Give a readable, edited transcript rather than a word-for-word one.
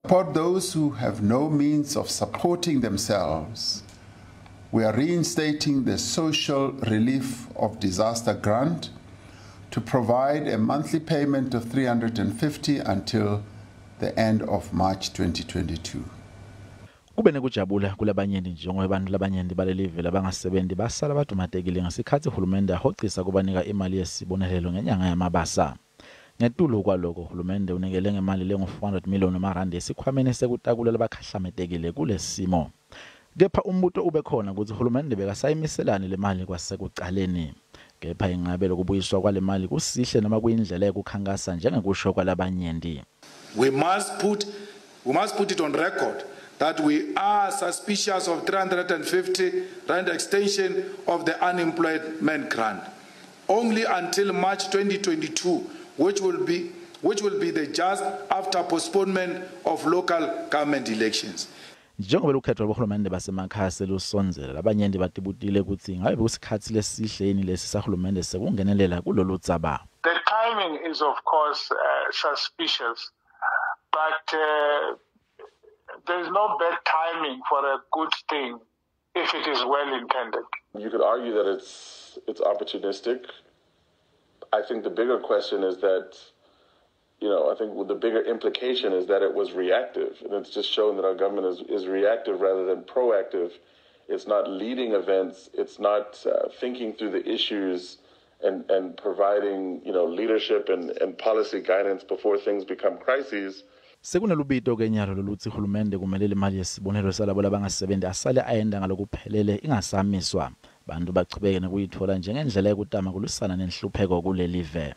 support those who have no means of supporting themselves. We are reinstating the social relief of disaster grant to provide a monthly payment of 350 until the end of March 2022. Kube nekujabula kulabanyenti njengoba abantu labanyenti balelive labangasebenti basala badumatekile ngesikhatsi Hulumende ahocisa kubanika imali yesibonelelo ngenyanga yamabasa. Ngetulu kwaloko Hulumende unikele ngemali lengu-400 million amarandi esikhwameni sekutakula labakhahlamekile kulesimo. Kepha umbuto ube khona ukuthi Hulumende bekasayimiselane le mali kwasekuqaleni. Kepha ingabe lokubuyiswa kwale mali kusihle noma kuyindlela ekukhankasa njengekusho kwalabanyenti. We must put it on record that we are suspicious of 350 rand extension of the unemployment grant only until March 2022, which will be the just after postponement of local government elections. Njengobe lukhethwa lwahulumende basemakhaya selusonzela labanyenti batibutile ukuthi ngabe kusikhathi lesihleni lesi sahulumende sekungenelela kulolu dzaba. The timing is of course suspicious, but there's no bad timing for a good thing if it is well intended. You could argue that it's opportunistic. I think the bigger question is that, I think the bigger implication is that it was reactive, and it's just shown that our government is reactive rather than proactive. It's not leading events. It's not thinking through the issues and providing, leadership and policy guidance before things become crises. Sekunelubito kenyalo loluthi Hulumende kumele imali yesibonelelo salabo labangasebenti asale ayenda ngalokuphelele ingasamiswa. Bantu bachubeke nokuyithola njengendlela yokutama kulwisana nenhlupheko kulelive.